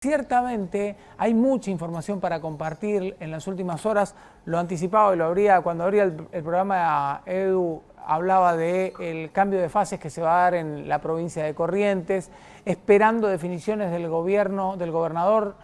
Ciertamente hay mucha información para compartir en las últimas horas. Lo anticipaba y lo abría cuando abría el programa. Edu hablaba del cambio de fases que se va a dar en la provincia de Corrientes, esperando definiciones del gobierno, del gobernador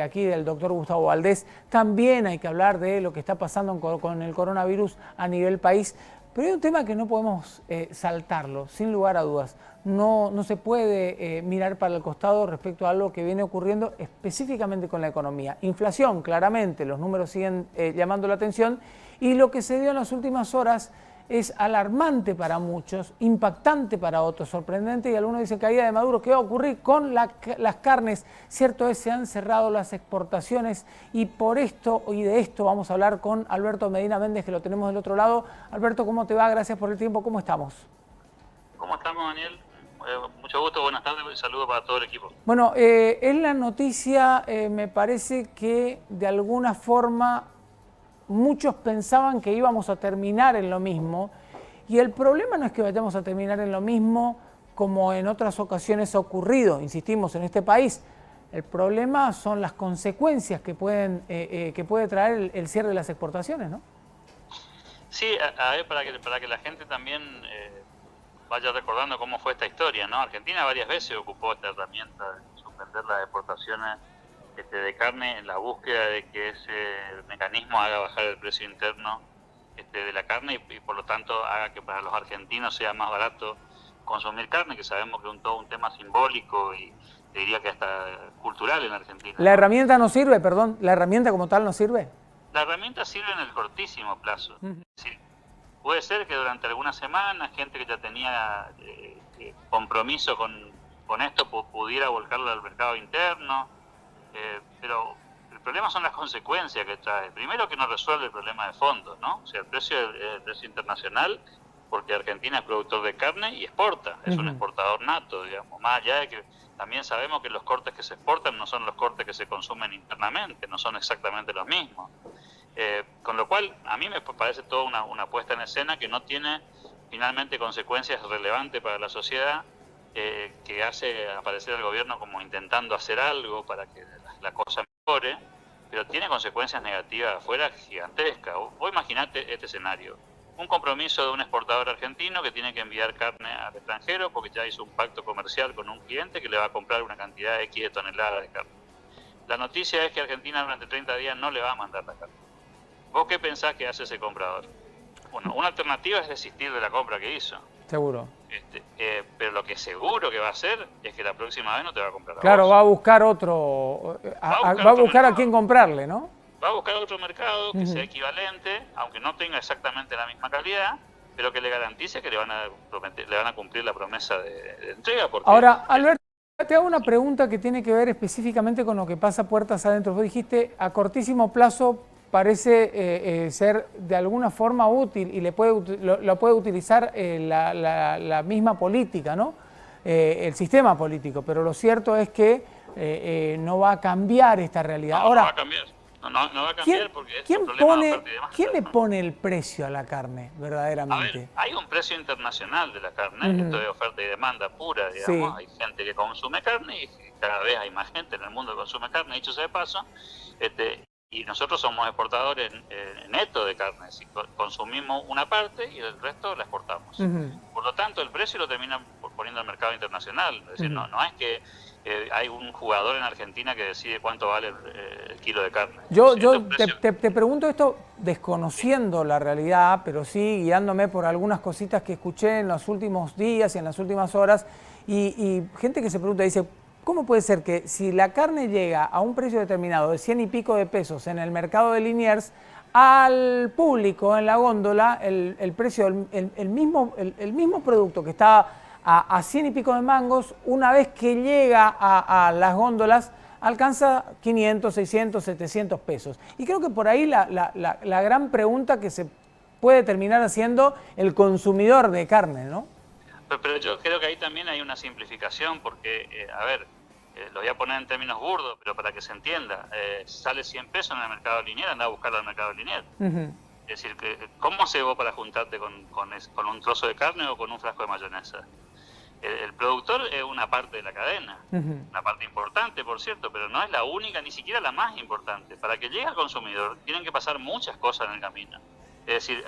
aquí, del doctor Gustavo Valdés. También hay que hablar de lo que está pasando con el coronavirus a nivel país. Pero hay un tema que no podemos saltarlo, sin lugar a dudas. No se puede mirar para el costado respecto a algo que viene ocurriendo específicamente con la economía. Inflación, claramente, los números siguen llamando la atención, y lo que se dio en las últimas horas es alarmante para muchos, impactante para otros, sorprendente, y algunos dicen caída de Maduro. ¿Qué va a ocurrir con las carnes? Cierto es, se han cerrado las exportaciones, y por esto y de esto vamos a hablar con Alberto Medina Méndez, que lo tenemos del otro lado. Alberto, ¿cómo te va? Gracias por el tiempo. ¿Cómo estamos? ¿Cómo estamos, Daniel? Mucho gusto, buenas tardes y saludos para todo el equipo. Bueno, en la noticia me parece que de alguna forma muchos pensaban que íbamos a terminar en lo mismo, y el problema no es que vayamos a terminar en lo mismo como en otras ocasiones ha ocurrido, insistimos, en este país. El problema son las consecuencias que puede traer el cierre de las exportaciones, ¿no? Sí, a ver, para que la gente también vaya recordando cómo fue esta historia, ¿no? Argentina varias veces ocupó esta herramienta de suspender las exportaciones de carne en la búsqueda de que ese mecanismo haga bajar el precio interno de la carne y por lo tanto haga que para los argentinos sea más barato consumir carne, que sabemos que es todo un tema simbólico y te diría que hasta cultural en Argentina. ¿La herramienta no sirve, perdón? ¿La herramienta como tal no sirve? La herramienta sirve en el cortísimo plazo. Es decir, puede ser que durante algunas semanas gente que ya tenía compromiso con esto pudiera volcarlo al mercado interno, pero el problema son las consecuencias que trae. Primero, que no resuelve el problema de fondo, ¿no? O sea, el precio internacional, porque Argentina es productor de carne y exporta, es un exportador nato, digamos, más allá de que también sabemos que los cortes que se exportan no son los cortes que se consumen internamente, no son exactamente los mismos. Con lo cual, a mí me parece toda una puesta en escena que no tiene finalmente consecuencias relevantes para la sociedad, que hace aparecer al gobierno como intentando hacer algo para que la cosa mejore, pero tiene consecuencias negativas afuera gigantescas. Vos imaginate este escenario: un compromiso de un exportador argentino que tiene que enviar carne al extranjero porque ya hizo un pacto comercial con un cliente que le va a comprar una cantidad X de toneladas de carne. La noticia es que Argentina durante 30 días no le va a mandar la carne. ¿Vos qué pensás que hace ese comprador? Bueno, una alternativa es desistir de la compra que hizo. Seguro. Pero lo que seguro que va a hacer es que la próxima vez no te va a comprar a Claro, vos. va a buscar otro, va a buscar a quién comprarle, ¿no? Va a buscar otro mercado que sea equivalente, aunque no tenga exactamente la misma calidad, pero que le garantice que le van a cumplir la promesa de entrega. Porque ahora, Alberto, te hago una pregunta que tiene que ver específicamente con lo que pasa puertas adentro. Vos dijiste, a cortísimo plazo parece ser de alguna forma útil y lo puede utilizar la misma política, ¿no? El sistema político, pero lo cierto es que no va a cambiar esta realidad. No, ahora, no va a cambiar. No va a cambiar porque es un problema de oferta y demanda. ¿Quién le pone el precio a la carne verdaderamente? A ver, hay un precio internacional de la carne, esto es oferta y demanda pura, digamos. Sí. Hay gente que consume carne y cada vez hay más gente en el mundo que consume carne, dicho sea de paso. Y nosotros somos exportadores netos de carne, es decir, consumimos una parte y el resto la exportamos. Por lo tanto, el precio lo termina poniendo el mercado internacional. Es decir, no es que hay un jugador en Argentina que decide cuánto vale el kilo de carne. Yo te pregunto esto desconociendo la realidad, pero sí guiándome por algunas cositas que escuché en los últimos días y en las últimas horas, y gente que se pregunta, dice, ¿cómo puede ser que si la carne llega a un precio determinado de 100 y pico de pesos en el mercado de Liniers, al público en la góndola el precio, el mismo producto que está a 100 y pico de mangos, una vez que llega a las góndolas, alcanza 500, 600, 700 pesos? Y creo que por ahí la gran pregunta que se puede terminar haciendo el consumidor de carne, ¿no? Pero yo creo que ahí también hay una simplificación porque, lo voy a poner en términos burdos, pero para que se entienda, sale 100 pesos en el mercado lineal, anda a buscarlo al mercado lineal. Es decir, ¿cómo haces vos para juntarte con un trozo de carne o con un frasco de mayonesa? El productor es una parte de la cadena, una parte importante, por cierto, pero no es la única, ni siquiera la más importante. Para que llegue al consumidor tienen que pasar muchas cosas en el camino. Es decir,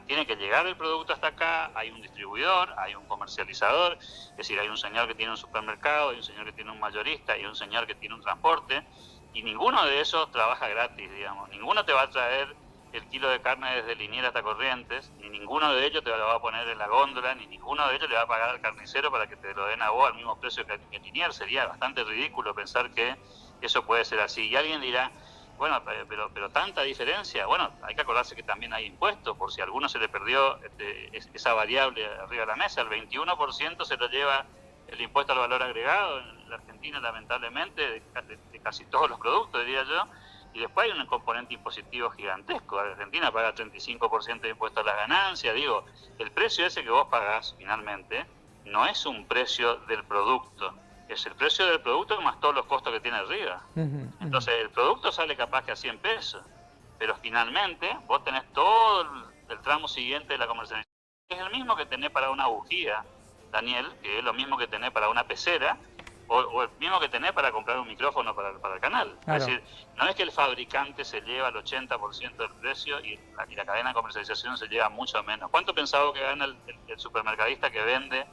tiene que llegar el producto hasta acá, hay un distribuidor, hay un comercializador, es decir, hay un señor que tiene un supermercado, hay un señor que tiene un mayorista, hay un señor que tiene un transporte, y ninguno de esos trabaja gratis, digamos. Ninguno te va a traer el kilo de carne desde Liniers hasta Corrientes, ni ninguno de ellos te lo va a poner en la góndola, ni ninguno de ellos le va a pagar al carnicero para que te lo den a vos al mismo precio que en Liniers. Sería bastante ridículo pensar que eso puede ser así. Y alguien dirá, bueno, pero tanta diferencia. Bueno, hay que acordarse que también hay impuestos, por si a alguno se le perdió esa variable arriba de la mesa. El 21% se lo lleva el impuesto al valor agregado en la Argentina, lamentablemente, de casi todos los productos, diría yo. Y después hay un componente impositivo gigantesco. Argentina paga 35% de impuesto a las ganancias. Digo, el precio ese que vos pagás finalmente no es un precio del producto, es el precio del producto más todos los costos que tiene arriba. Entonces el producto sale capaz que a 100 pesos, pero finalmente vos tenés todo el tramo siguiente de la comercialización, que es el mismo que tenés para una bujía, Daniel, que es lo mismo que tenés para una pecera, o el mismo que tenés para comprar un micrófono para el canal. Claro. Es decir, no es que el fabricante se lleva el 80% del precio y la cadena de comercialización se lleva mucho menos. ¿Cuánto pensaba que gana el supermercadista que vende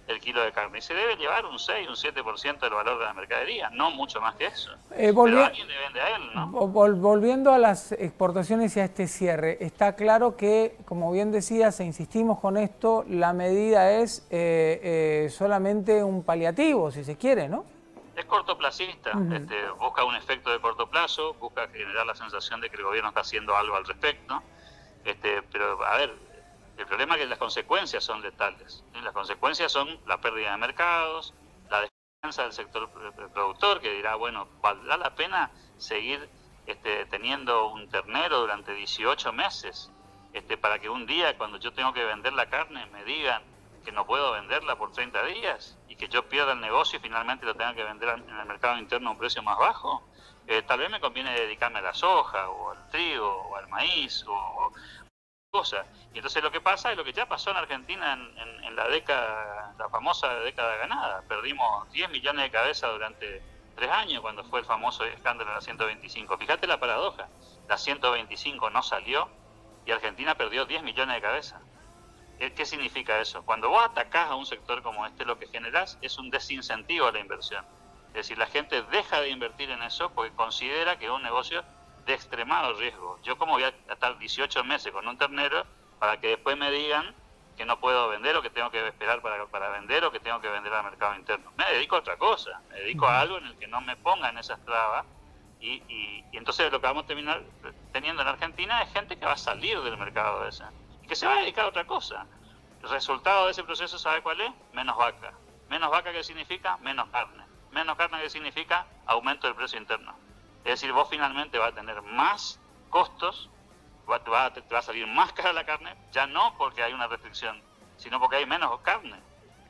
el kilo de carne? Y se debe llevar un 6, un 7% del valor de la mercadería, no mucho más que eso. Pero alguien le vende a él, ¿no? Volviendo a las exportaciones y a este cierre, está claro que, como bien decías, e insistimos con esto, la medida es solamente un paliativo, si se quiere, ¿no? Es cortoplacista, busca un efecto de corto plazo, busca generar la sensación de que el gobierno está haciendo algo al respecto, pero a ver, el problema es que las consecuencias son letales. Las consecuencias son la pérdida de mercados, la desconfianza del sector productor, que dirá, bueno, ¿valdrá la pena seguir teniendo un ternero durante 18 meses para que un día, cuando yo tengo que vender la carne, me digan que no puedo venderla por 30 días y que yo pierda el negocio y finalmente lo tenga que vender en el mercado interno a un precio más bajo? Tal vez me conviene dedicarme a la soja, o al trigo, o al maíz, o cosas. Y entonces lo que pasa es lo que ya pasó en Argentina en la famosa década ganada. Perdimos 10 millones de cabezas durante 3 años cuando fue el famoso escándalo de la 125. Fíjate la paradoja, la 125 no salió y Argentina perdió 10 millones de cabezas. ¿Qué significa eso? Cuando vos atacás a un sector como este, lo que generás es un desincentivo a la inversión. Es decir, la gente deja de invertir en eso porque considera que es un negocio de extremado riesgo. Yo como voy a estar 18 meses con un ternero para que después me digan que no puedo vender o que tengo que esperar para vender o que tengo que vender al mercado interno. Me dedico a otra cosa, me dedico a algo en el que no me pongan esas trabas y entonces lo que vamos a terminar teniendo en Argentina es gente que va a salir del mercado ese y que se va a dedicar a otra cosa. El resultado de ese proceso, ¿sabe cuál es? Menos vaca. Menos vaca, ¿qué significa? Menos carne. Menos carne, ¿qué significa? Aumento del precio interno. Es decir, vos finalmente vas a tener más costos, te va a salir más cara la carne, ya no porque hay una restricción, sino porque hay menos carne.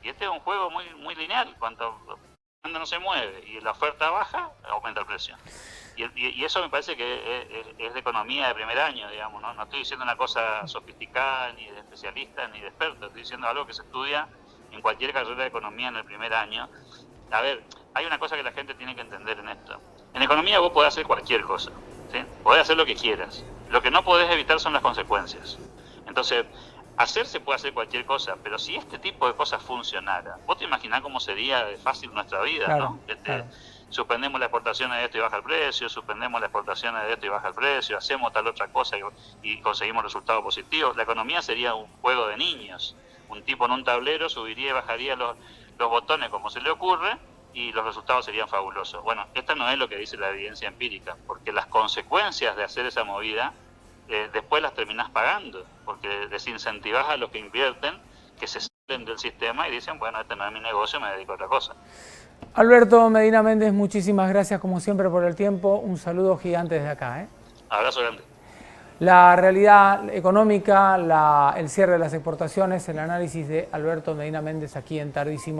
Y este es un juego muy, muy lineal. Cuando la demanda no se mueve y la oferta baja, aumenta el precio. Y eso me parece que es de economía de primer año, digamos, ¿no? No estoy diciendo una cosa sofisticada, ni de especialista, ni de experto. Estoy diciendo algo que se estudia en cualquier carrera de economía en el primer año. A ver, hay una cosa que la gente tiene que entender en esto. En economía vos podés hacer cualquier cosa, ¿sí? Podés hacer lo que quieras. Lo que no podés evitar son las consecuencias. Entonces, se puede hacer cualquier cosa, pero si este tipo de cosas funcionara, vos te imaginás cómo sería fácil nuestra vida, claro, ¿no? Claro. Suspendemos las exportaciones de esto y baja el precio, suspendemos las exportaciones de esto y baja el precio, hacemos tal otra cosa y conseguimos resultados positivos. La economía sería un juego de niños. Un tipo en un tablero subiría y bajaría los botones como se le ocurre y los resultados serían fabulosos. Bueno, esto no es lo que dice la evidencia empírica, porque las consecuencias de hacer esa movida después las terminás pagando, porque desincentivás a los que invierten, que se salen del sistema y dicen, bueno, este no es mi negocio, me dedico a otra cosa. Alberto Medina Méndez, muchísimas gracias como siempre por el tiempo. Un saludo gigante desde acá. Abrazo grande. La realidad económica, el cierre de las exportaciones, el análisis de Alberto Medina Méndez aquí en Tardísimo.